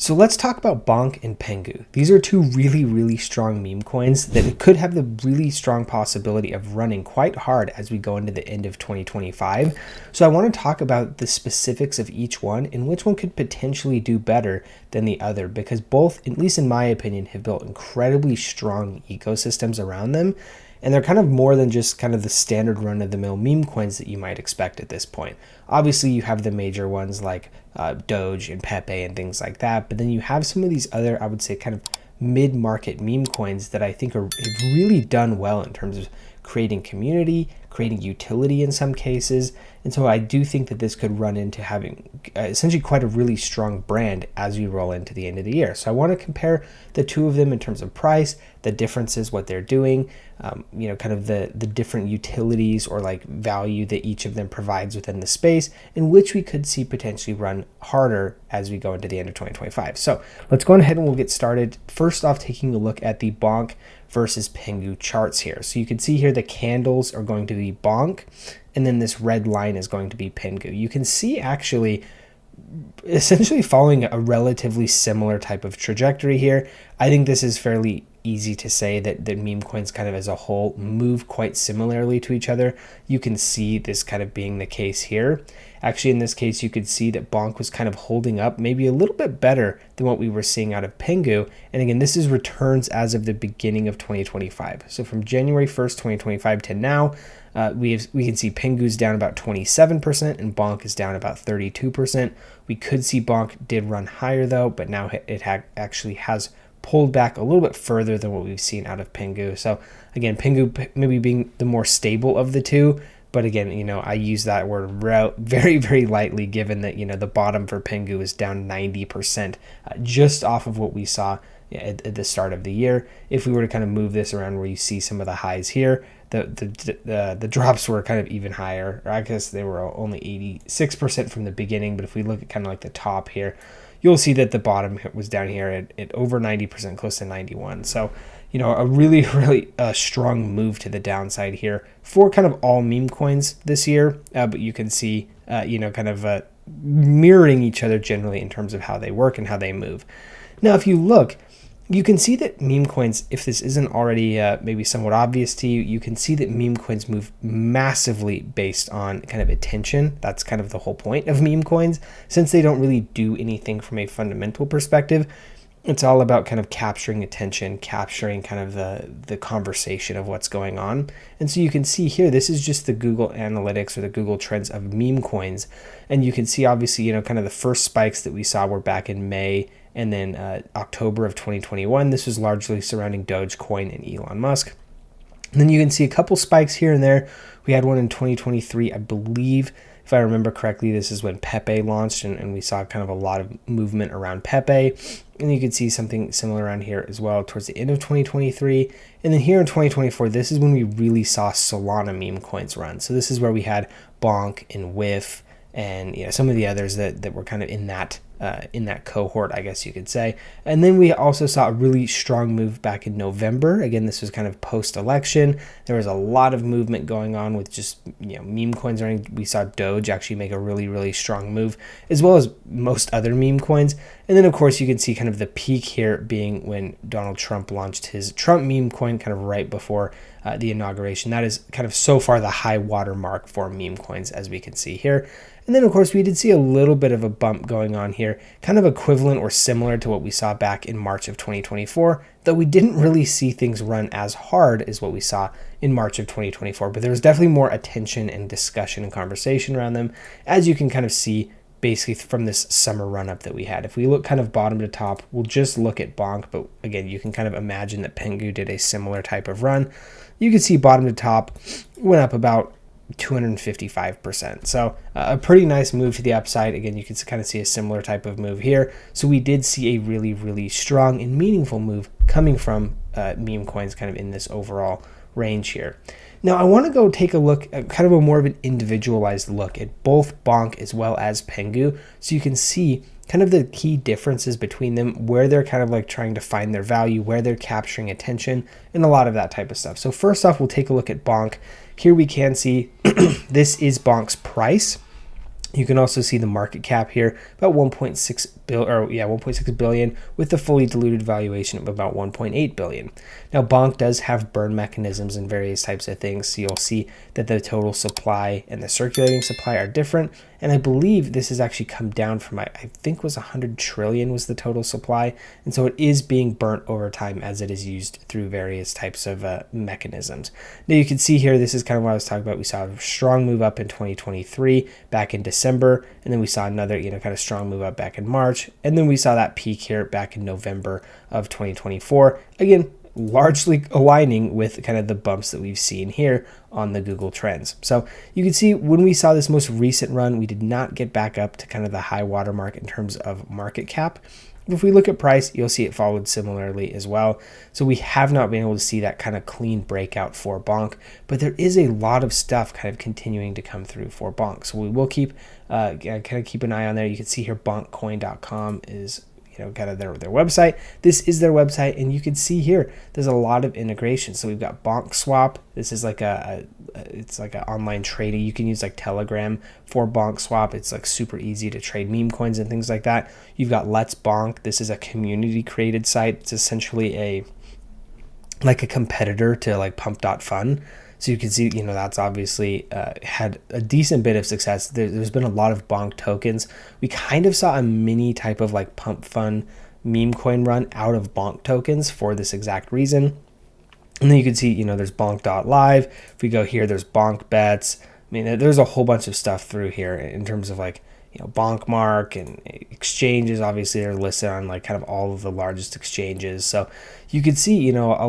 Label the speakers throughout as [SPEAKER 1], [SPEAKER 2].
[SPEAKER 1] So let's talk about Bonk and Pengu. These are two really strong meme coins that could have the really strong possibility of running quite hard as we go into the end of 2025. So I want to talk about the specifics of each one and which one could potentially do better than the other, because both, at least in my opinion, have built incredibly strong ecosystems around them. And they're kind of more than just kind of the standard run-of-the-mill meme coins that you might expect at this point. Obviously, you have the major ones like Doge and Pepe and things like that, but then you have some of these other, I would say, kind of mid-market meme coins that I think have really done well in terms of creating community, creating utility in some cases. And so I do think that this could run into having essentially quite a really strong brand as we roll into the end of the year. So I want to compare the two of them in terms of price, the differences, what they're doing, kind of the different utilities or like value that each of them provides within the space, in which we could see potentially run harder as we go into the end of 2025. So let's go ahead and we'll get started. First off, taking a look at the Bonk versus Pengu charts here. So you can see here the candles are going to be Bonk, and then this red line is going to be Pengu. You can see actually essentially following a relatively similar type of trajectory here. I think this is fairly easy to say that meme coins kind of as a whole move quite similarly to each other. You can see this kind of being the case here. Actually, in this case, you could see that Bonk was kind of holding up maybe a little bit better than what we were seeing out of Pengu. And again, this is returns as of the beginning of 2025. So from January 1st, 2025 to now, we can see Pengu's down about 27% and Bonk is down about 32%. We could see Bonk did run higher though, but now it actually has pulled back a little bit further than what we've seen out of Pengu. So again, Pengu maybe being the more stable of the two, but again, I use that word very lightly, given that, the bottom for Pengu is down 90% just off of what we saw at the start of the year. If we were to kind of move this around where you see some of the highs here, the drops were kind of even higher. Or I guess they were only 86% from the beginning, but if we look at kind of like the top here, you'll see that the bottom was down here at over 90%, close to 91. So, a really strong move to the downside here for kind of all meme coins this year. But you can see, mirroring each other generally in terms of how they work and how they move. Now, if you look, you can see that meme coins, if this isn't already maybe somewhat obvious to you, you can see that meme coins move massively based on kind of attention. That's kind of the whole point of meme coins. Since they don't really do anything from a fundamental perspective, it's all about kind of capturing attention, capturing kind of the conversation of what's going on. And so you can see here, this is just the Google Analytics or the Google Trends of meme coins. And you can see obviously, kind of the first spikes that we saw were back in May and then October of 2021. This was largely surrounding Dogecoin and Elon Musk. And then you can see a couple spikes here and there. We had one in 2023, I believe. If I remember correctly, this is when Pepe launched, and we saw kind of a lot of movement around Pepe. And you can see something similar around here as well towards the end of 2023. And then here in 2024, this is when we really saw Solana meme coins run. So this is where we had Bonk and Whiff and some of the others that were kind of in that cohort, I guess you could say. And then we also saw a really strong move back in November. Again, this was kind of post-election. There was a lot of movement going on with just meme coins running. We saw Doge actually make a really strong move, as well as most other meme coins. And then of course you can see kind of the peak here being when Donald Trump launched his Trump meme coin kind of right before the inauguration. That is kind of so far the high water mark for meme coins, as we can see here. And then of course we did see a little bit of a bump going on here, kind of equivalent or similar to what we saw back in March of 2024, though we didn't really see things run as hard as what we saw in March of 2024, but there was definitely more attention and discussion and conversation around them, as you can kind of see basically from this summer run up that we had. If we look kind of bottom to top, we'll just look at Bonk, but again, you can kind of imagine that Pengu did a similar type of run. You can see bottom to top went up about 255%. So a pretty nice move to the upside. Again, you can kind of see a similar type of move here. So we did see a really strong and meaningful move coming from meme coins kind of in this overall range here. Now I want to go take a look at kind of a more of an individualized look at both Bonk as well as Pengu, so you can see kind of the key differences between them, where they're kind of like trying to find their value, where they're capturing attention, and a lot of that type of stuff. So first off, we'll take a look at Bonk. Here we can see this is Bonk's price. You can also see the market cap here, about $1.6 1.6 billion with the fully diluted valuation of about 1.8 billion. Now, Bonk does have burn mechanisms and various types of things, so you'll see that the total supply and the circulating supply are different. And I believe this has actually come down from, I think was 100 trillion was the total supply. And so it is being burnt over time as it is used through various types of mechanisms. Now you can see here, this is kind of what I was talking about. We saw a strong move up in 2023 back in December. And then we saw another, kind of strong move up back in March. And then we saw that peak here back in November of 2024. Again, largely aligning with kind of the bumps that we've seen here on the Google Trends. So you can see when we saw this most recent run, we did not get back up to kind of the high water mark in terms of market cap. If we look at price, you'll see it followed similarly as well. So we have not been able to see that kind of clean breakout for Bonk, but there is a lot of stuff kind of continuing to come through for Bonk. So we will keep kind of keep an eye on there. You can see here bonkcoin.com is kind of their website. This is their website, and you can see here there's a lot of integration. So we've got Bonk Swap. This is like it's like an online trading. You can use like Telegram for Bonk Swap. It's like super easy to trade meme coins and things like that. You've got Let's Bonk. This is a community created site. It's essentially a competitor to like Pump.fun. So you can see, that's obviously had a decent bit of success. There's been a lot of Bonk tokens. We kind of saw a mini type of like Pump Fun meme coin run out of Bonk tokens for this exact reason. And then you can see, there's Bonk.live. If we go here, there's Bonk Bets. I mean, there's a whole bunch of stuff through here in terms of like, Bonk Mark and exchanges. Obviously, they're listed on like kind of all of the largest exchanges. So you can see, a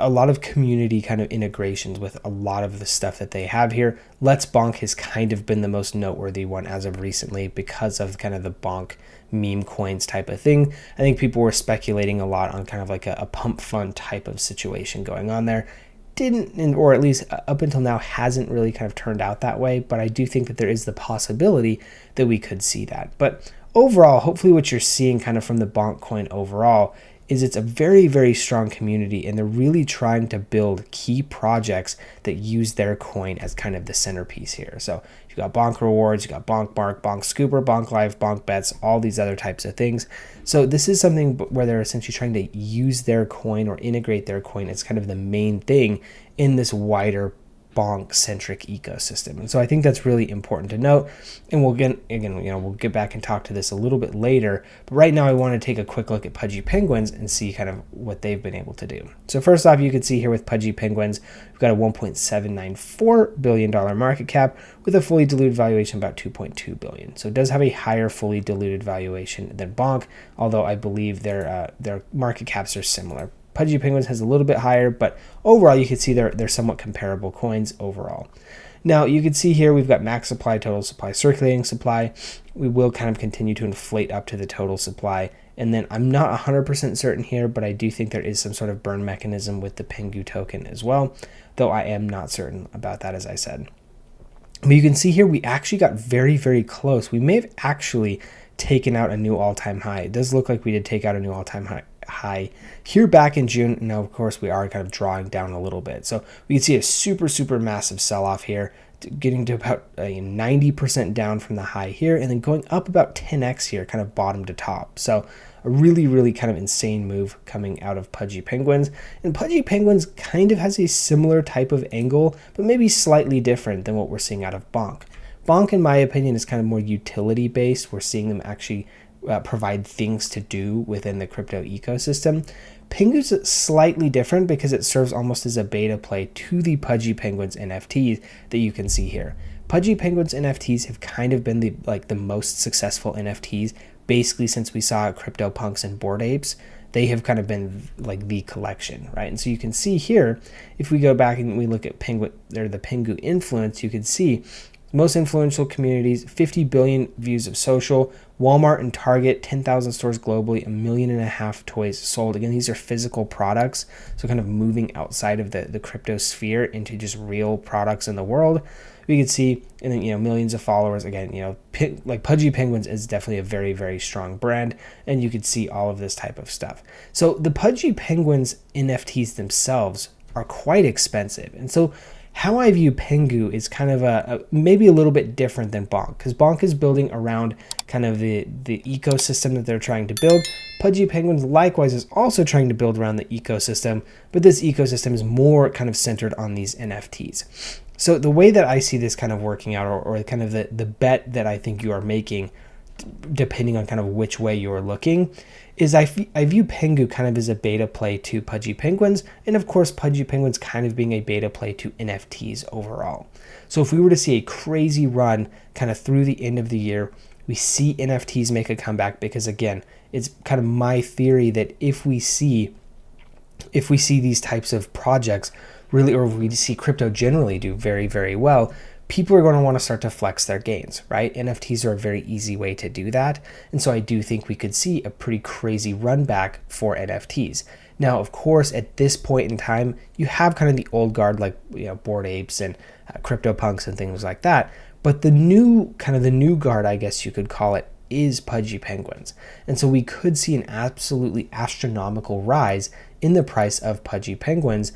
[SPEAKER 1] lot of community kind of integrations with a lot of the stuff that they have here. Let's Bonk has kind of been the most noteworthy one as of recently because of kind of the Bonk meme coins type of thing. I think people were speculating a lot on kind of like a pump fund type of situation going on there. Didn't, or at least up until now, hasn't really kind of turned out that way. But I do think that there is the possibility that we could see that. But overall, hopefully what you're seeing kind of from the Bonk coin overall is it's a very, very strong community, and they're really trying to build key projects that use their coin as kind of the centerpiece here. So you've got Bonk Rewards, you've got Bonk Mark, Bonk Scooper, Bonk Live, Bonk Bets, all these other types of things. So this is something where they're essentially trying to use their coin or integrate their coin as kind of the main thing in this wider Bonk-centric ecosystem. And so I think that's really important to note. And we'll get back and talk to this a little bit later. But right now I want to take a quick look at Pudgy Penguins and see kind of what they've been able to do. So first off, you can see here with Pudgy Penguins, we've got a $1.794 billion market cap with a fully diluted valuation about $2.2 billion. So it does have a higher fully diluted valuation than Bonk, although I believe their market caps are similar. Pudgy Penguins has a little bit higher, but overall you can see they're somewhat comparable coins overall. Now you can see here we've got max supply, total supply, circulating supply. We will kind of continue to inflate up to the total supply. And then I'm not 100% certain here, but I do think there is some sort of burn mechanism with the Pengu token as well, though I am not certain about that, as I said. But you can see here we actually got very, very close. We may have actually taken out a new all-time high. It does look like we did take out a new all-time high here back in June. Now, of course, we are kind of drawing down a little bit. So we can see a super massive sell-off here, getting to about 90% down from the high here, and then going up about 10x here, kind of bottom to top. So a really kind of insane move coming out of Pudgy Penguins. And Pudgy Penguins kind of has a similar type of angle, but maybe slightly different than what we're seeing out of Bonk. Bonk, in my opinion, is kind of more utility based. We're seeing them actually provide things to do within the crypto ecosystem. Pengu's slightly different because it serves almost as a beta play to the Pudgy Penguins NFTs that you can see here. Pudgy Penguins NFTs have kind of been the most successful NFTs basically since we saw CryptoPunks and Bored Apes. They have kind of been like the collection, right? And so you can see here, if we go back and we look at the Pengu influence, you can see most influential communities, 50 billion views of social, Walmart and Target, 10,000 stores globally, 1.5 million toys sold. Again, these are physical products, so kind of moving outside of the crypto sphere into just real products in the world. We can see, and then, millions of followers. Again, like Pudgy Penguins is definitely a very, very strong brand, and you could see all of this type of stuff. So the Pudgy Penguins NFTs themselves are quite expensive. And so how I view Pengu is kind of maybe a little bit different than Bonk, because Bonk is building around kind of the ecosystem that they're trying to build. Pudgy Penguins likewise is also trying to build around the ecosystem, but this ecosystem is more kind of centered on these NFTs. So the way that I see this kind of working out, or kind of the bet that I think you are making, depending on kind of which way you're looking, is I view Pengu kind of as a beta play to Pudgy Penguins, and of course Pudgy Penguins kind of being a beta play to NFTs overall. So if we were to see a crazy run kind of through the end of the year, we see NFTs make a comeback, because again, it's kind of my theory that if we see these types of projects really, or we see crypto generally do very, very well, people are going to want to start to flex their gains, right? NFTs are a very easy way to do that. And so I do think we could see a pretty crazy run back for NFTs. Now, of course, at this point in time, you have kind of the old guard, like, you know, Bored Apes and CryptoPunks and things like that. But the new guard, I guess you could call it, is Pudgy Penguins. And so we could see an absolutely astronomical rise in the price of Pudgy Penguins.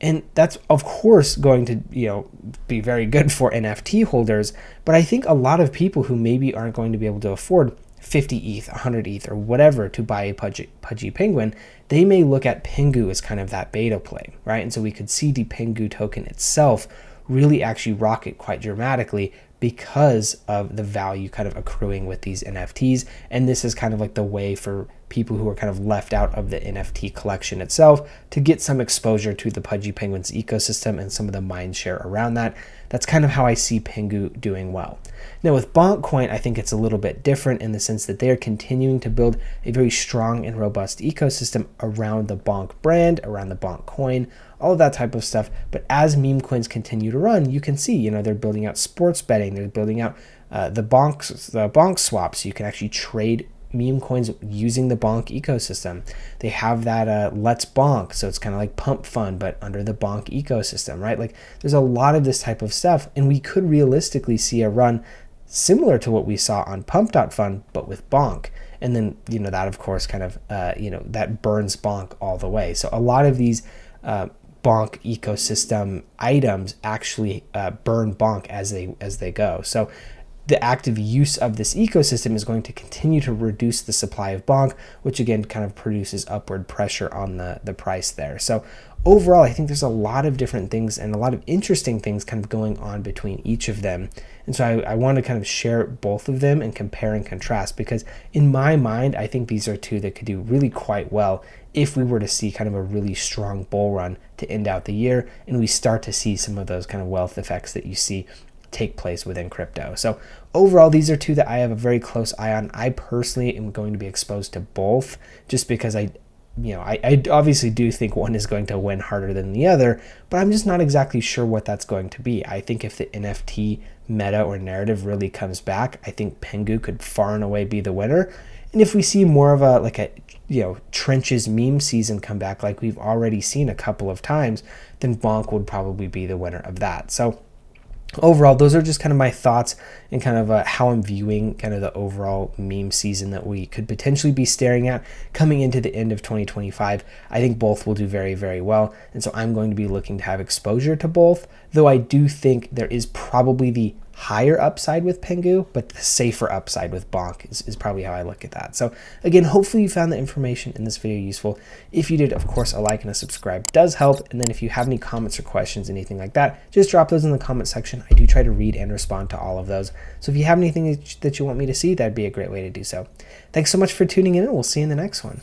[SPEAKER 1] And that's, of course, going to, you know, be very good for NFT holders. But I think a lot of people who maybe aren't going to be able to afford 50 ETH, 100 ETH, or whatever to buy a Pudgy Penguin, they may look at Pengu as kind of that beta play, right? And so we could see the Pengu token itself really actually rocket quite dramatically because of the value kind of accruing with these NFTs. And this is kind of like the way for people who are kind of left out of the NFT collection itself to get some exposure to the Pudgy Penguins ecosystem and some of the mind share around that. That's kind of how I see Pengu doing well. Now with Bonk Coin, I think it's a little bit different in the sense that they are continuing to build a very strong and robust ecosystem around the Bonk brand, around the Bonk coin, all of that type of stuff. But as meme coins continue to run, you can see, you know, they're building out sports betting, they're building out the Bonk swaps. You can actually trade meme coins using the Bonk ecosystem. They have that Let's Bonk, so it's kind of like Pump Fund, but under the Bonk ecosystem, right? Like there's a lot of this type of stuff, and we could realistically see a run similar to what we saw on Pump.Fund, but with Bonk. And then, you know, that of course kind of, you know, that burns Bonk all the way. So a lot of these Bonk ecosystem items actually burn Bonk as they go. So the active use of this ecosystem is going to continue to reduce the supply of Bonk, which again kind of produces upward pressure on the price there. So overall, I think there's a lot of different things and a lot of interesting things kind of going on between each of them. And so I want to kind of share both of them and compare and contrast, because in my mind, I think these are two that could do really quite well if we were to see kind of a really strong bull run to end out the year and we start to see some of those kind of wealth effects that you see take place within crypto. So overall, these are two that I have a very close eye on. I personally am going to be exposed to both just because I obviously do think one is going to win harder than the other, but I'm just not exactly sure what that's going to be. I think if the NFT meta or narrative really comes back, I think Pengu could far and away be the winner. And if we see more of a trenches meme season come back like we've already seen a couple of times, then Bonk would probably be the winner of that. So overall, those are just kind of my thoughts and kind of how I'm viewing kind of the overall meme season that we could potentially be staring at coming into the end of 2025. I think both will do very, very well. And so I'm going to be looking to have exposure to both, though I do think there is probably the higher upside with Pengu, but the safer upside with Bonk is probably how I look at that. So again, hopefully you found the information in this video useful. If you did, of course, a like and a subscribe does help. And then if you have any comments or questions, anything like that, just drop those in the comment section. I do try to read and respond to all of those. So if you have anything that you want me to see, that'd be a great way to do so. Thanks so much for tuning in, and we'll see you in the next one.